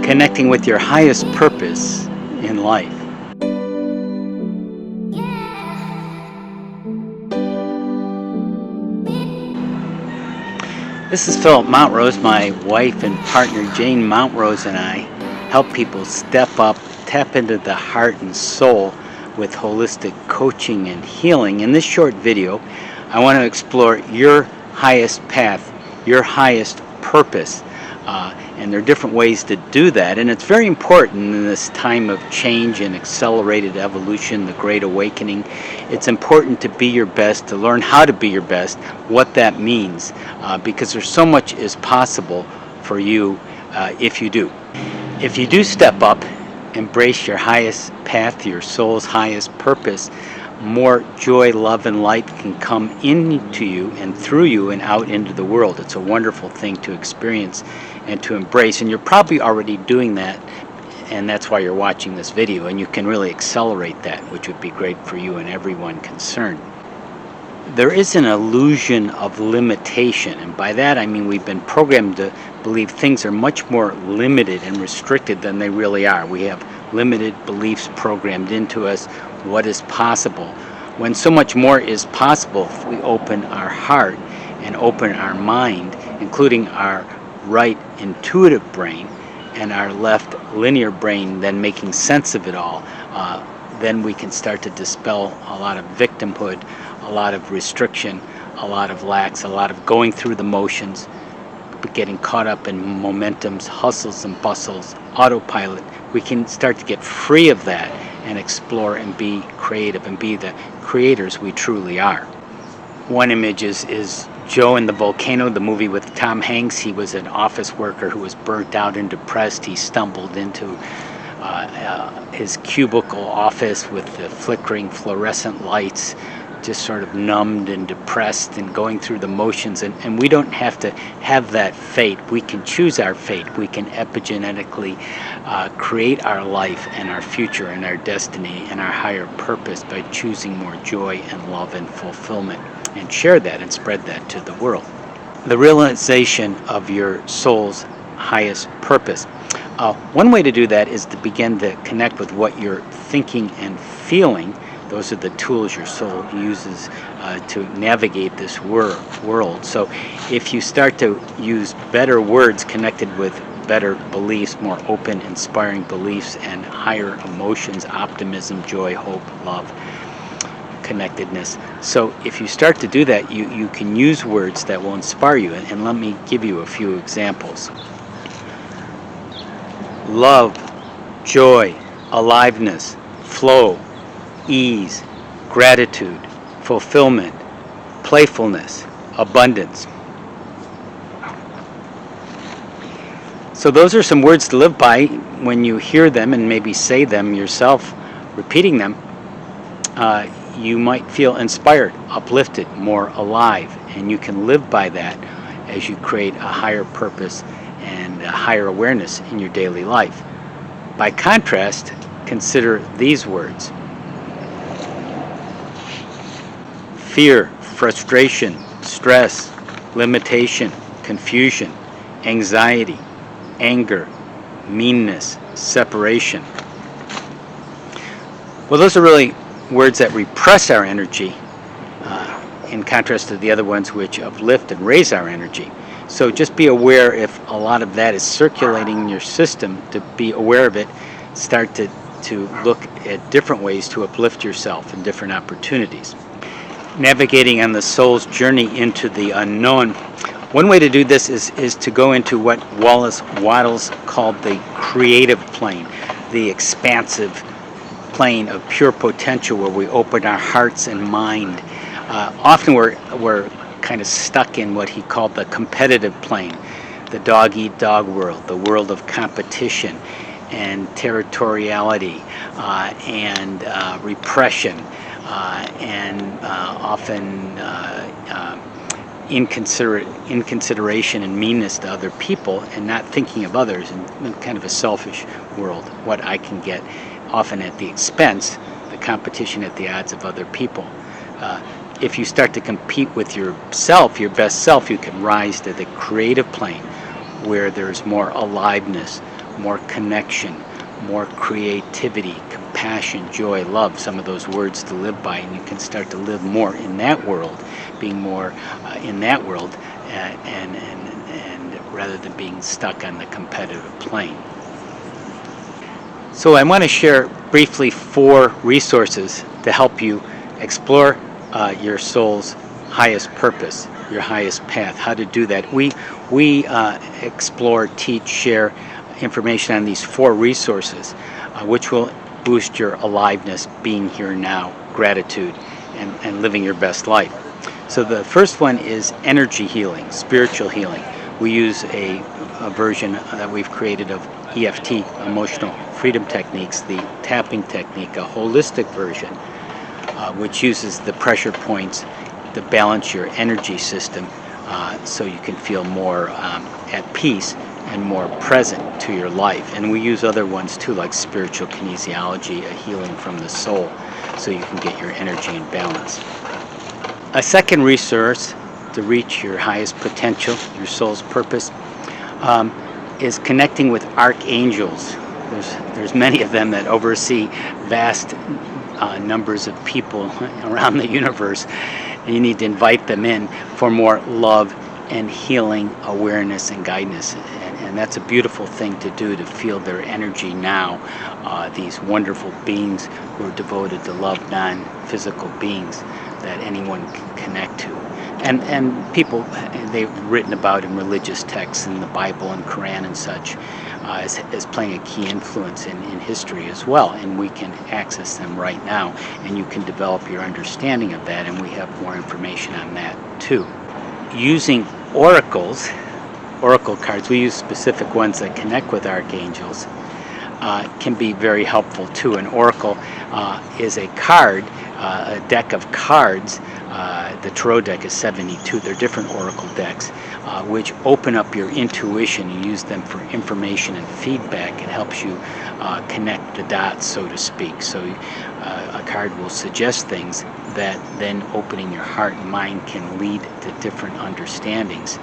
connecting with your highest purpose in life. This is Philip Montrose. My wife and partner Jane Montrose and I help people step up, tap into the heart and soul with holistic coaching and healing. In this short video, I want to explore your highest path, your highest purpose. And there are different ways to do that, and it's very important in this time of change and accelerated evolution, the Great Awakening. It's important to be your best, to learn how to be your best, what that means, because there's so much is possible for you if you do. If you do step up, embrace your highest path, your soul's highest purpose, more joy, love, and light can come into you and through you and out into the world. It's a wonderful thing to experience and to embrace, and you're probably already doing that, and that's why you're watching this video, and you can really accelerate that, which would be great for you and everyone concerned. There is an illusion of limitation, and by that I mean we've been programmed to believe things are much more limited and restricted than they really are. We have limited beliefs programmed into us, what is possible, when so much more is possible if we open our heart and open our mind, including our right intuitive brain and our left linear brain, then making sense of it all. Then we can start to dispel a lot of victimhood, a lot of restriction, a lot of lacks, a lot of going through the motions, getting caught up in momentums, hustles and bustles, autopilot. We can start to get free of that and explore and be creative and be the creators we truly are. One image is Joe and the Volcano, the movie with Tom Hanks. He was an office worker who was burnt out and depressed. He stumbled into his cubicle office with the flickering fluorescent lights, just sort of numbed and depressed and going through the motions. And we don't have to have that fate. We can choose our fate. We can epigenetically create our life and our future and our destiny and our higher purpose by choosing more joy and love and fulfillment, and share that and spread that to the world. The realization of your soul's highest purpose. One way to do that is to begin to connect with what you're thinking and feeling. Those are the tools your soul uses to navigate this world. So if you start to use better words connected with better beliefs, more open, inspiring beliefs, and higher emotions, optimism, joy, hope, love, connectedness. So if you start to do that, you can use words that will inspire you. And let me give you a few examples. Love, joy, aliveness, flow, ease, gratitude, fulfillment, playfulness, abundance. So those are some words to live by. When you hear them and maybe say them yourself, repeating them, you might feel inspired, uplifted, more alive, and you can live by that as you create a higher purpose and a higher awareness in your daily life. By contrast, consider these words: fear, frustration, stress, limitation, confusion, anxiety, anger, meanness, separation. Well, those are really words that repress our energy, in contrast to the other ones which uplift and raise our energy. So just be aware if a lot of that is circulating in your system. To be aware of it, start to look at different ways to uplift yourself and different opportunities. Navigating on the soul's journey into the unknown. One way to do this is to go into what Wallace Wattles called the creative plane, the expansive plane of pure potential where we open our hearts and mind. Often we're kind of stuck in what he called the competitive plane, the dog-eat-dog world, the world of competition and territoriality and repression and often inconsideration and meanness to other people, and not thinking of others, and kind of a selfish world, what I can get, often at the expense, the competition at the odds of other people. If you start to compete with yourself, your best self, you can rise to the creative plane where there's more aliveness, more connection, more creativity, compassion, joy, love, some of those words to live by, and you can start to live more in that world, being more in that world, and rather than being stuck on the competitive plane. So I want to share briefly 4 resources to help you explore your soul's highest purpose, your highest path, how to do that. We explore, teach, share information on these 4 resources, which will boost your aliveness, being here now, gratitude, and living your best life. So the first one is energy healing, spiritual healing. We use a version that we've created of EFT, Emotional Freedom Techniques, the tapping technique, a holistic version, which uses the pressure points to balance your energy system so you can feel more at peace and more present to your life. And we use other ones too, like spiritual kinesiology, a healing from the soul, so you can get your energy in balance. A second resource to reach your highest potential, your soul's purpose, is connecting with archangels. There's many of them that oversee vast numbers of people around the universe. You need to invite them in for more love and healing, awareness, and guidance. And that's a beautiful thing to do, to feel their energy now. These wonderful beings who are devoted to love, non-physical beings that anyone can connect to. And people, they've written about in religious texts in the Bible and Quran and such as playing a key influence in history as well. And we can access them right now, and you can develop your understanding of that, and we have more information on that too. Using oracles, oracle cards, we use specific ones that connect with archangels, can be very helpful too. An oracle is a card, a deck of cards. The tarot deck is 72. They're different oracle decks, which open up your intuition. You use them for information and feedback. It helps you connect the dots, so to speak. So a card will suggest things that then, opening your heart and mind, can lead to different understandings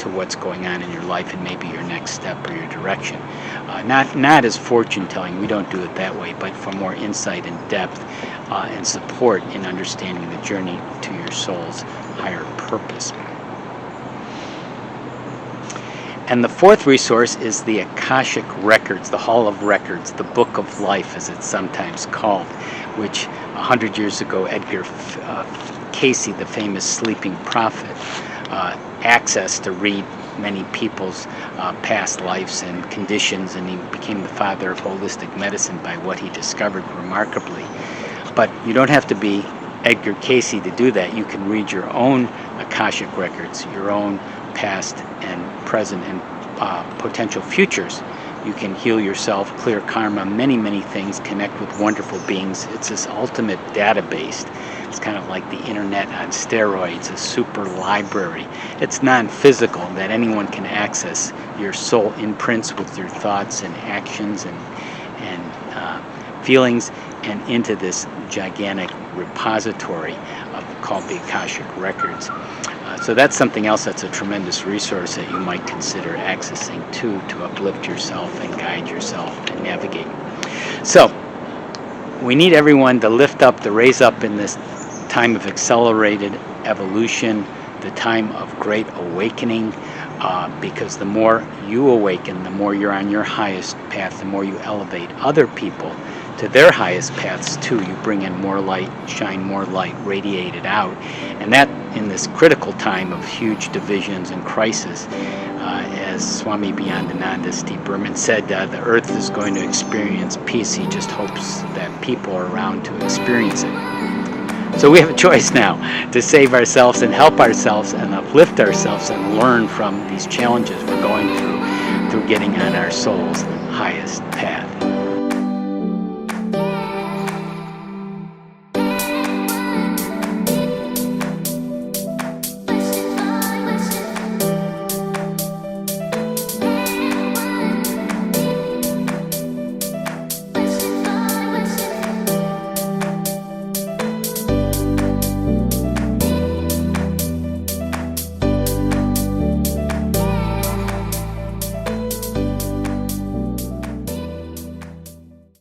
to what's going on in your life and maybe your next step or your direction. Not as fortune telling, we don't do it that way, but for more insight and depth and support in understanding the journey to your soul's higher purpose. And the fourth resource is the Akashic Records, the Hall of Records, the Book of Life as it's sometimes called, which 100 years ago Edgar Cayce, the famous sleeping prophet, accessed to read many people's past lives and conditions, and he became the father of holistic medicine by what he discovered remarkably. But you don't have to be Edgar Cayce to do that. You can read your own Akashic Records, your own past and present and potential futures. You can heal yourself, clear karma, many things, connect with wonderful beings. It's this ultimate database. It's kind of like the internet on steroids, a super library. It's non-physical, that anyone can access. Your soul imprints with your thoughts and actions and feelings, and into this gigantic repository called the Akashic Records. So that's something else that's a tremendous resource that you might consider accessing too, to uplift yourself and guide yourself and navigate. So we need everyone to lift up, to raise up in this time of accelerated evolution, the time of great awakening, because the more you awaken, the more you're on your highest path, the more you elevate other people to their highest paths too. You bring in more light, shine more light, radiate it out. And that, in this critical time of huge divisions and crisis, as Swami Beyondananda, Steve Berman said, the earth is going to experience peace. He just hopes that people are around to experience it. So we have a choice now to save ourselves and help ourselves and uplift ourselves and learn from these challenges we're going through getting on our soul's highest path.